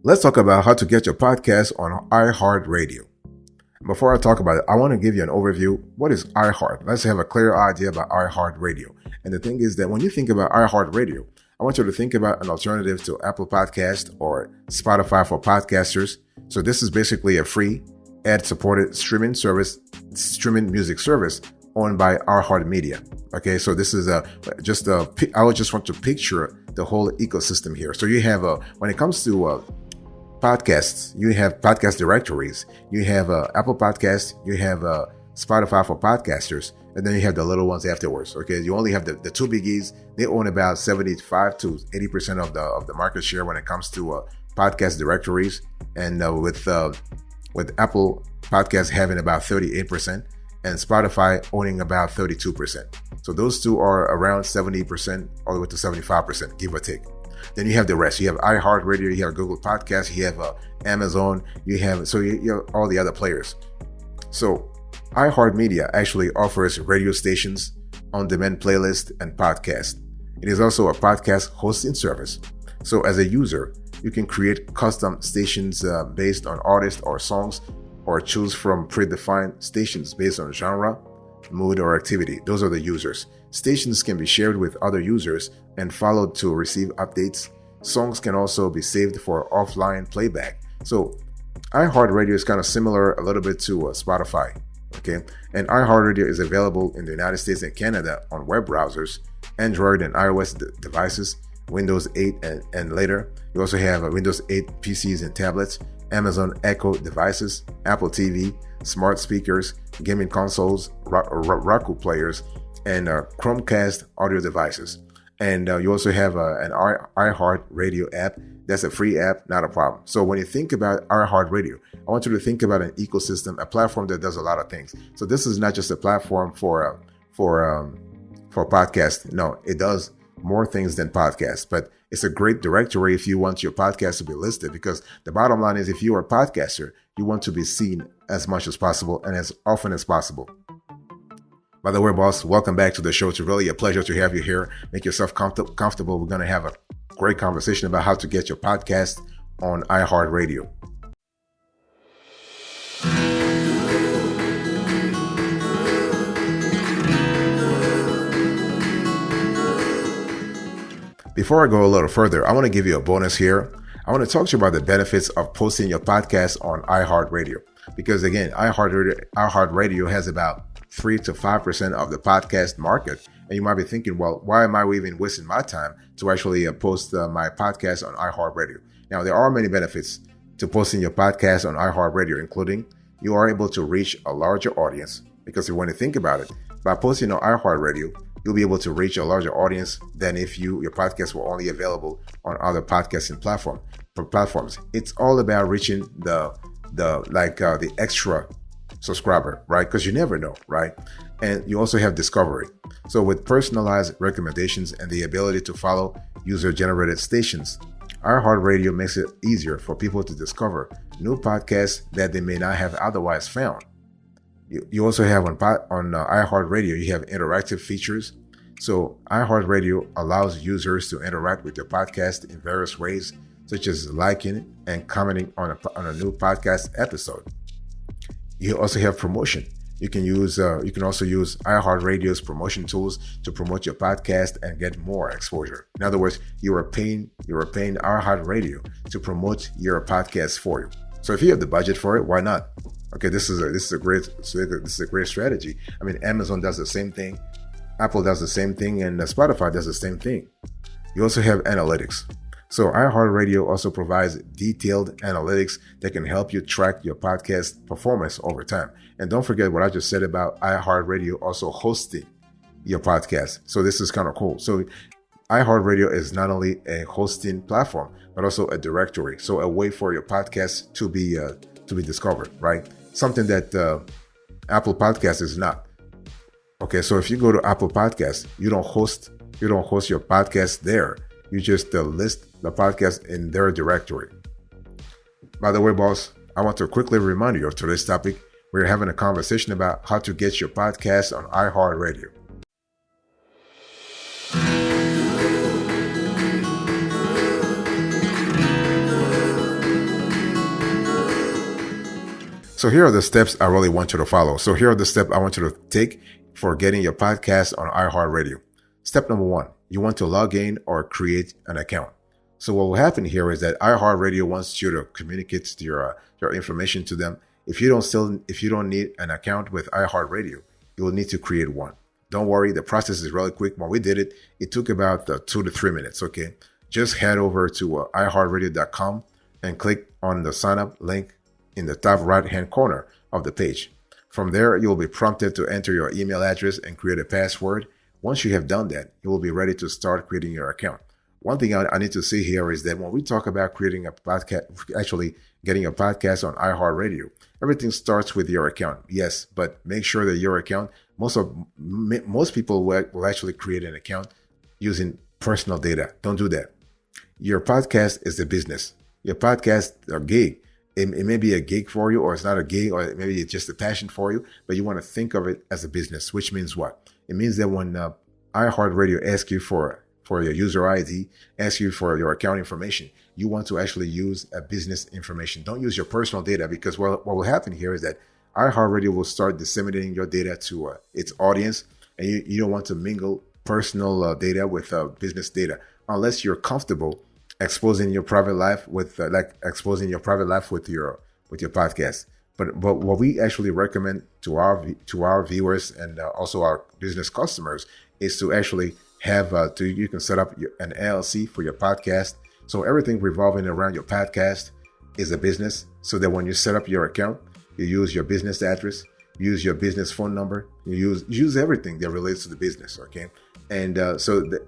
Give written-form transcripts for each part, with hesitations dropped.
Let's talk about how to get your podcast on iHeartRadio. Before I talk about it, I want to give you an overview. What is iHeart? Let's have a clear idea about iHeartRadio. And the thing is that when you think about iHeartRadio, I want you to think about an alternative to Apple Podcast or Spotify for podcasters. So this is basically a free ad-supported streaming music service owned by iHeartMedia. Okay, so this is I would just want to picture the whole ecosystem here. So you have when it comes to podcasts, you have podcast directories, you have Apple Podcasts, you have Spotify for podcasters, and then you have the little ones afterwards. Okay, you only have the two biggies. They own about 75 to 80% of the market share when it comes to podcast directories, and with Apple Podcasts having about 38% and Spotify owning about 32%. So those two are around 70% all the way to 75%, give or take. Then you have the rest. You have iHeartRadio, you have Google Podcasts, you have Amazon, you have all the other players. So iHeartMedia actually offers radio stations, on-demand playlists, and podcasts. It is also a podcast hosting service. So as a user, you can create custom stations based on artists or songs, or choose from predefined stations based on genre, mood, or activity. Those are the users. Stations can be shared with other users and followed to receive updates. Songs can also be saved for offline playback. So iHeartRadio is kind of similar a little bit to Spotify. Okay, and iHeartRadio is available in the United States and Canada on web browsers, Android and iOS devices, Windows 8 and later. You also have Windows 8 PCs and tablets, Amazon Echo devices, Apple TV, smart speakers, gaming consoles, Roku players, and Chromecast audio devices. And you also have an iHeartRadio app. That's a free app, not a problem. So when you think about iHeartRadio, I want you to think about an ecosystem, a platform that does a lot of things. So this is not just a platform for podcasts. No, it does more things than podcasts, but it's a great directory if you want your podcast to be listed, because the bottom line is if you are a podcaster, you want to be seen as much as possible and as often as possible. By the way, boss, welcome back to the show. It's really a pleasure to have you here. Make yourself comfortable. We're going to have a great conversation about how to get your podcast on iHeartRadio. Before I go a little further, I want to give you a bonus here. I want to talk to you about the benefits of posting your podcast on iHeartRadio. Because again, iHeartRadio has about 3 to 5% of the podcast market. And you might be thinking, well, why am I even wasting my time to actually post my podcast on iHeartRadio? Now, there are many benefits to posting your podcast on iHeartRadio, including you are able to reach a larger audience. Because if you want to think about it, by posting on iHeartRadio, you'll be able to reach a larger audience than if your podcast were only available on other podcasting platforms. It's all about reaching the extra subscriber, right? Because you never know, right? And you also have discovery. So with personalized recommendations and the ability to follow user-generated stations, iHeartRadio makes it easier for people to discover new podcasts that they may not have otherwise found. You also have on iHeartRadio, you have interactive features. So iHeartRadio allows users to interact with your podcast in various ways, such as liking and commenting on a new podcast episode. You also have promotion. You can also use iHeartRadio's promotion tools to promote your podcast and get more exposure. In other words, you are paying iHeartRadio to promote your podcast for you. So if you have the budget for it, why not? Okay, this is a great strategy. I mean, Amazon does the same thing, Apple does the same thing, and Spotify does the same thing. You also have analytics. So iHeartRadio also provides detailed analytics that can help you track your podcast performance over time. And don't forget what I just said about iHeartRadio also hosting your podcast. So this is kind of cool. So iHeartRadio is not only a hosting platform, but also a directory. So a way for your podcast to be discovered, right? Something that Apple Podcasts is not. Okay, so if you go to Apple Podcasts, you don't host your podcast there. You just list the podcast in their directory. By the way, boss, I want to quickly remind you of today's topic. We're having a conversation about how to get your podcast on iHeartRadio. So here are the steps I really want you to follow. So here are the steps I want you to take for getting your podcast on iHeartRadio. Step number 1, you want to log in or create an account. So what will happen here is that iHeartRadio wants you to communicate your information to them. If you don't need an account with iHeartRadio, you will need to create one. Don't worry, the process is really quick. When we did it, it took about 2 to 3 minutes. Okay, just head over to iHeartRadio.com and click on the sign up link in the top right hand corner of the page. From there, you'll be prompted to enter your email address and create a password. Once you have done that, you will be ready to start creating your account. One thing I need to say here is that when we talk about creating a podcast, actually getting a podcast on iHeartRadio, everything starts with your account. Yes, but make sure that your account, most people will actually create an account using personal data. Don't do that. Your podcast is a business. Your podcast or gig, it may be a gig for you, or it's not a gig, or maybe it's just a passion for you, but you want to think of it as a business, which means what? It means that when iHeartRadio asks you for your user ID, asks you for your account information, you want to actually use a business information. Don't use your personal data, because what will happen here is that iHeartRadio will start disseminating your data to its audience, and you don't want to mingle personal data with business data unless you're comfortable exposing your private life with your podcast. But what we actually recommend to our viewers and also our business customers is to actually have you can set up an LLC for your podcast. So everything revolving around your podcast is a business. So that when you set up your account, you use your business address, use your business phone number, you use everything that relates to the business. Okay. And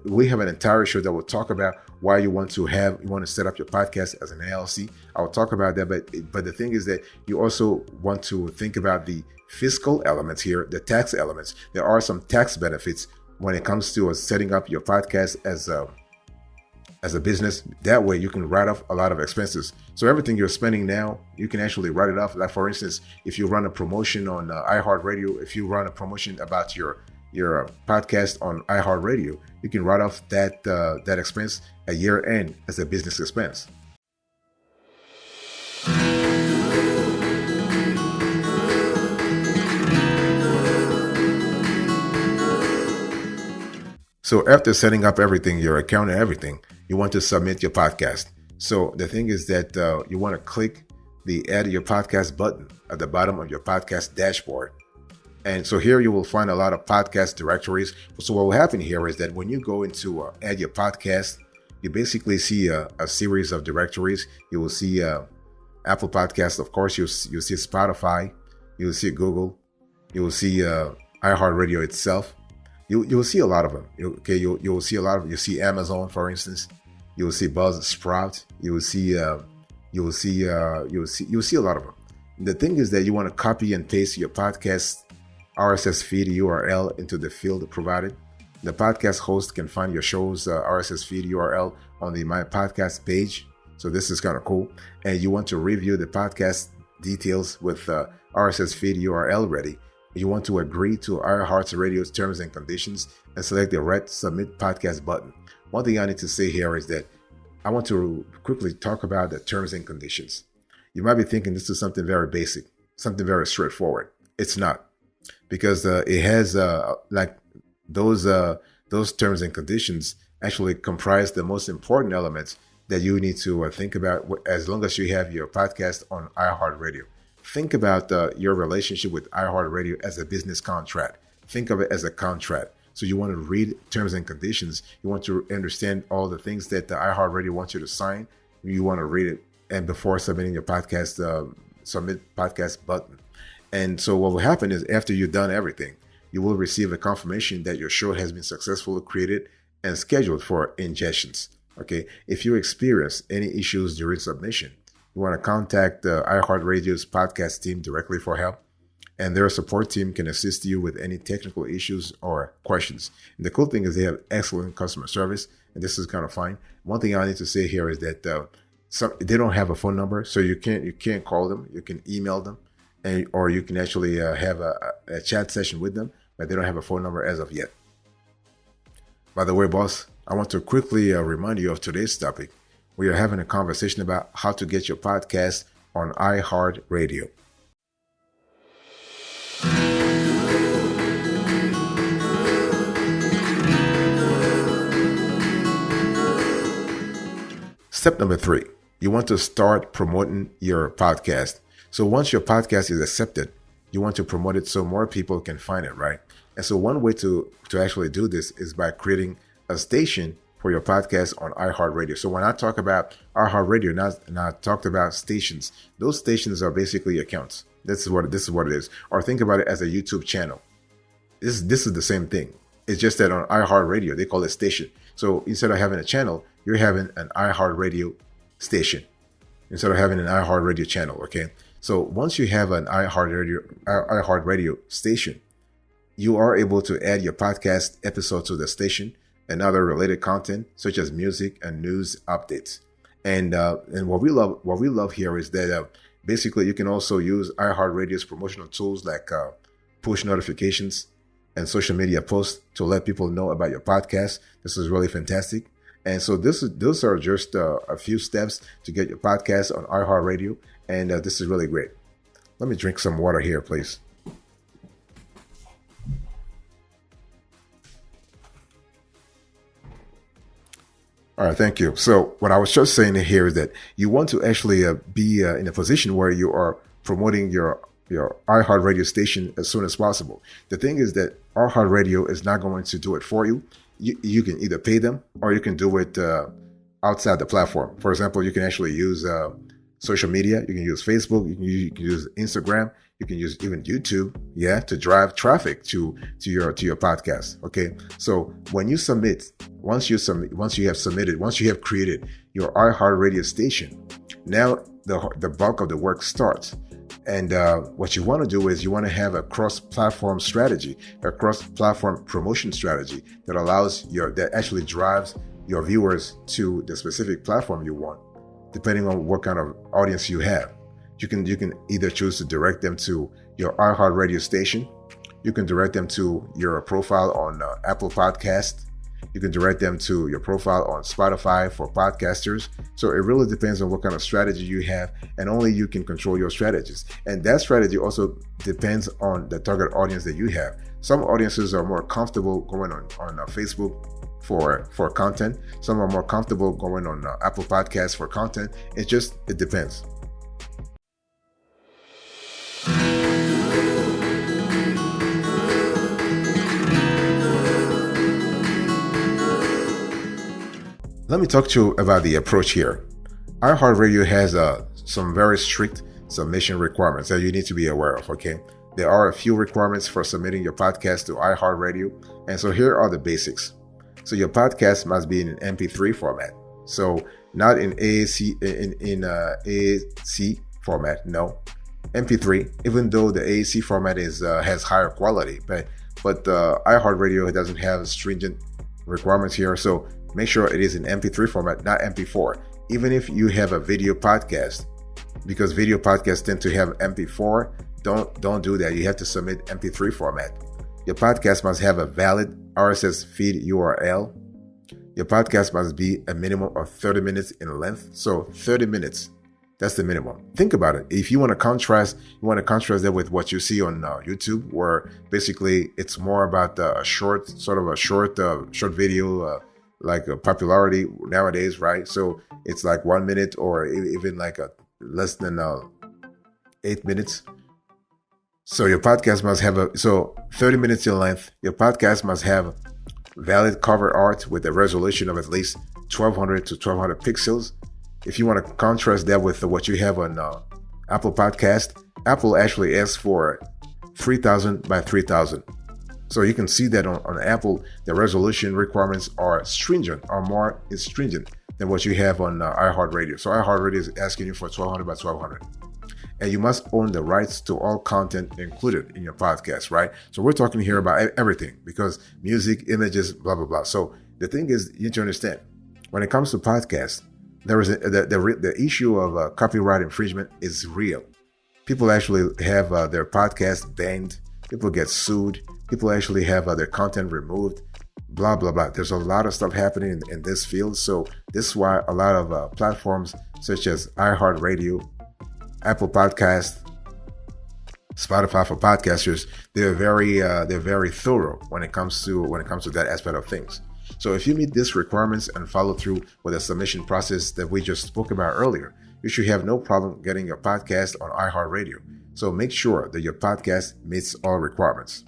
we have an entire show that will talk about why you want to set up your podcast as an LLC. I will talk about that, but the thing is that you also want to think about the fiscal elements here, the tax elements. There are some tax benefits when it comes to setting up your podcast as a business. That way you can write off a lot of expenses. So everything you're spending now, you can actually write it off. Like for instance, if you run a promotion on iHeartRadio, if you run a promotion about your podcast on iHeartRadio, you can write off that expense at year end as a business expense. So after setting up everything, your account and everything, you want to submit your podcast. So the thing is that you want to click the add your podcast button at the bottom of your podcast dashboard. And so here you will find a lot of podcast directories. So what will happen here is that when you go into add your podcast, you basically see a series of directories. You will see Apple Podcasts, of course. You'll see Spotify. You will see Google. You will see iHeartRadio itself. You will see a lot of them. You will see a lot of. You see Amazon, for instance. You will see Buzzsprout. You will see a lot of them. The thing is that you want to copy and paste your podcast RSS feed URL into the field provided. The podcast host can find your show's RSS feed URL on the My Podcast page. So this is kind of cool. And you want to review the podcast details with RSS feed URL ready. You want to agree to iHeartRadio's terms and conditions and select the red Submit Podcast button. One thing I need to say here is that I want to quickly talk about the terms and conditions. You might be thinking this is something very basic, something very straightforward. It's not. Because it has those terms and conditions actually comprise the most important elements that you need to think about as long as you have your podcast on iHeartRadio. Think about your relationship with iHeartRadio as a business contract. Think of it as a contract. So you want to read terms and conditions. You want to understand all the things that the iHeartRadio wants you to sign. You want to read it, and before submitting your podcast, submit podcast button. And so what will happen is after you've done everything, you will receive a confirmation that your show has been successfully created and scheduled for ingestions. Okay. If you experience any issues during submission, you want to contact iHeartRadio's podcast team directly for help, and their support team can assist you with any technical issues or questions. And the cool thing is they have excellent customer service, and this is kind of fine. One thing I need to say here is that they don't have a phone number, so you can't call them. You can email them. Or you can actually have a chat session with them, but they don't have a phone number as of yet. By the way, boss, I want to quickly remind you of today's topic. We are having a conversation about how to get your podcast on iHeartRadio. Step number 3, you want to start promoting your podcast. So once your podcast is accepted, you want to promote it so more people can find it, right? And so one way to actually do this is by creating a station for your podcast on iHeartRadio. So when I talk about iHeartRadio, and I talked about stations, those stations are basically accounts. This is what it is. Or think about it as a YouTube channel. This is the same thing. It's just that on iHeartRadio, they call it station. So instead of having a channel, you're having an iHeartRadio station instead of having an iHeartRadio channel. Okay. So once you have an iHeartRadio station, you are able to add your podcast episode to the station and other related content such as music and news updates. And what we love here is that basically you can also use iHeartRadio's promotional tools like push notifications and social media posts to let people know about your podcast. This is really fantastic. And so those are just a few steps to get your podcast on iHeartRadio. And this is really great. Let me drink some water here, please. All right, thank you. So what I was just saying here is that you want to actually be in a position where you are promoting your iHeartRadio station as soon as possible. The thing is that iHeartRadio is not going to do it for you. You can either pay them or you can do it outside the platform. For example, you can actually use social media. You can use Facebook. You can use Instagram. You can use even YouTube, to drive traffic to your podcast. Okay, so when you submit, once you have created your iHeartRadio station, now the bulk of the work starts. And what you want to do is you want to have a cross-platform strategy, a cross-platform promotion strategy that actually drives your viewers to the specific platform you want, depending on what kind of audience you have. You can either choose to direct them to your iHeartRadio station. You can direct them to your profile on Apple Podcast. You can direct them to your profile on Spotify for podcasters. So it really depends on what kind of strategy you have, and only you can control your strategies. And that strategy also depends on the target audience that you have. Some audiences are more comfortable going on Facebook for content. Some are more comfortable going on Apple Podcasts for content. It depends. Let me talk to you about the approach here. iHeartRadio has some very strict submission requirements that you need to be aware of, okay? There are a few requirements for submitting your podcast to iHeartRadio, and so here are the basics. So your podcast must be in an MP3 format. So not in AAC AAC format, no. MP3, even though the AAC format has higher quality, but iHeartRadio doesn't have stringent requirements here. So make sure it is in MP3 format, not MP4. Even if you have a video podcast, because video podcasts tend to have MP4, don't do that. You have to submit MP3 format. Your podcast must have a valid RSS feed URL. Your podcast must be a minimum of 30 minutes in length. So 30 minutes, that's the minimum. Think about it. If you want to contrast that with what you see on YouTube, where basically it's more about a short video, like a popularity nowadays, right? So it's like 1 minute or even like less than 8 minutes. So your podcast must have 30 minutes in length. Your podcast must have valid cover art with a resolution of at least 1200 to 1200 pixels. If you want to contrast that with what you have on Apple Podcast, Apple actually asks for 3000 by 3000. So you can see that on Apple, the resolution requirements are more stringent than what you have on iHeartRadio. So iHeartRadio is asking you for 1200 by 1200. And you must own the rights to all content included in your podcast, right? So we're talking here about everything, because music, images, blah, blah, blah. So the thing is, you need to understand, when it comes to podcasts, there is the issue of copyright infringement is real. People actually have their podcast banned. People get sued. People actually have their content removed, blah, blah, blah. There's a lot of stuff happening in this field. So this is why a lot of platforms such as iHeartRadio, Apple Podcast, Spotify for podcasters, they're very thorough when it comes to that aspect of things. So if you meet these requirements and follow through with the submission process that we just spoke about earlier, you should have no problem getting your podcast on iHeartRadio. So make sure that your podcast meets all requirements.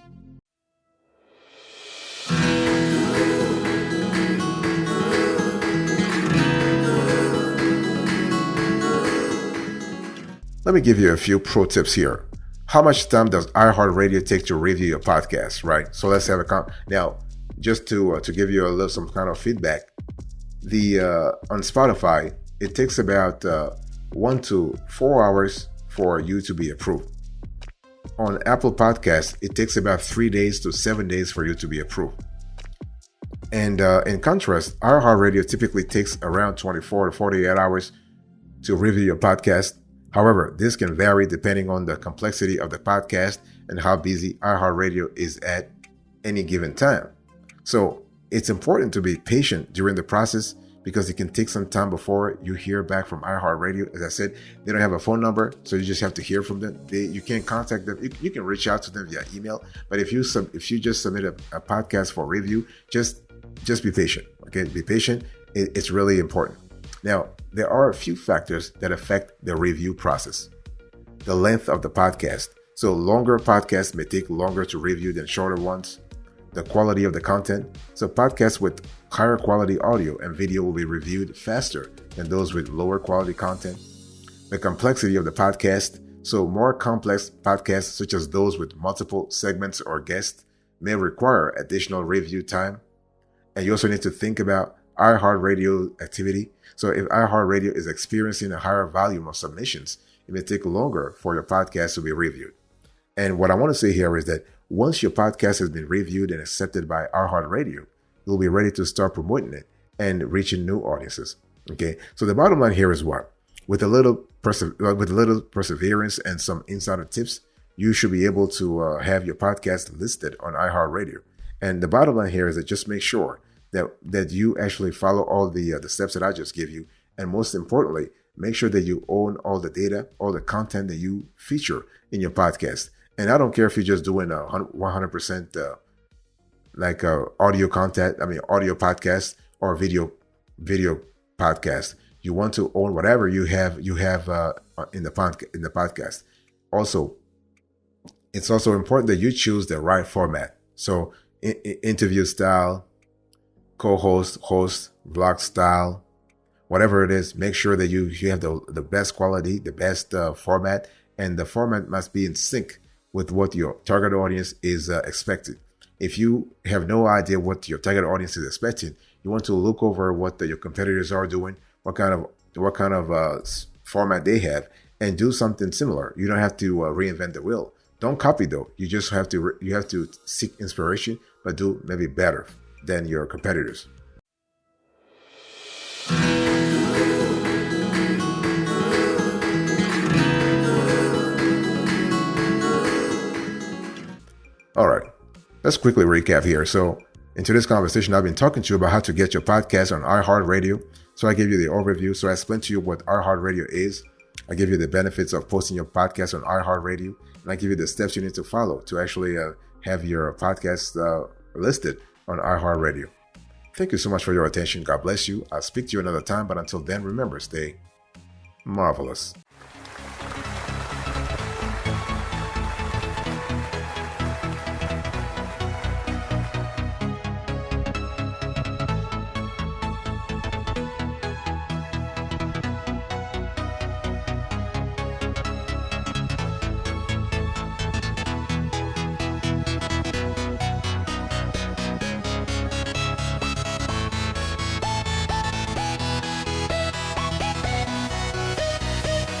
Let me give you a few pro tips here. How much time does iHeartRadio take to review your podcast, right? So let's have a now, just to give you a little some kind of feedback. On Spotify, it takes about 1 to 4 hours for you to be approved. On Apple Podcasts, it takes about 3 days to 7 days for you to be approved. And in contrast, iHeartRadio typically takes around 24 to 48 hours to review your podcast. However, this can vary depending on the complexity of the podcast and how busy iHeartRadio is at any given time. So it's important to be patient during the process because it can take some time before you hear back from iHeartRadio. As I said, they don't have a phone number, so you just have to hear from them. You can't contact them. You can reach out to them via email, but if you just submit a podcast for review, just be patient. Okay, be patient. It's really important. Now, there are a few factors that affect the review process. The length of the podcast. So longer podcasts may take longer to review than shorter ones. The quality of the content. So podcasts with higher quality audio and video will be reviewed faster than those with lower quality content. The complexity of the podcast. So more complex podcasts, such as those with multiple segments or guests, may require additional review time. And you also need to think about iHeartRadio activity. So if iHeartRadio is experiencing a higher volume of submissions, it may take longer for your podcast to be reviewed. And what I want to say here is that once your podcast has been reviewed and accepted by iHeartRadio, you'll be ready to start promoting it and reaching new audiences. Okay, so the bottom line here is what? With a little perseverance and some insider tips, you should be able to have your podcast listed on iHeartRadio. And the bottom line here is that just make sure that you actually follow all the steps that I just gave you. And most importantly, make sure that you own all the data, all the content that you feature in your podcast. And I don't care if you're just doing 100% audio content, audio podcast or video podcast. You want to own whatever you have in the podcast. Also, it's also important that you choose the right format. So interview style, co-host, host, vlog style, whatever it is, make sure that you have the best quality, the best format, and the format must be in sync with what your target audience is expecting. If you have no idea what your target audience is expecting, you want to look over what your competitors are doing, what kind of format they have, and do something similar. You don't have to reinvent the wheel. Don't copy though. You just have to seek inspiration, but do maybe better than your competitors. All right, let's quickly recap here. So in today's conversation, I've been talking to you about how to get your podcast on iHeartRadio. So I gave you the overview. So I explained to you what iHeartRadio is. I give you the benefits of posting your podcast on iHeartRadio. And I give you the steps you need to follow to actually have your podcast listed on iHeartRadio. Thank you so much for your attention. God bless you. I'll speak to you another time. But until then, remember, stay marvelous.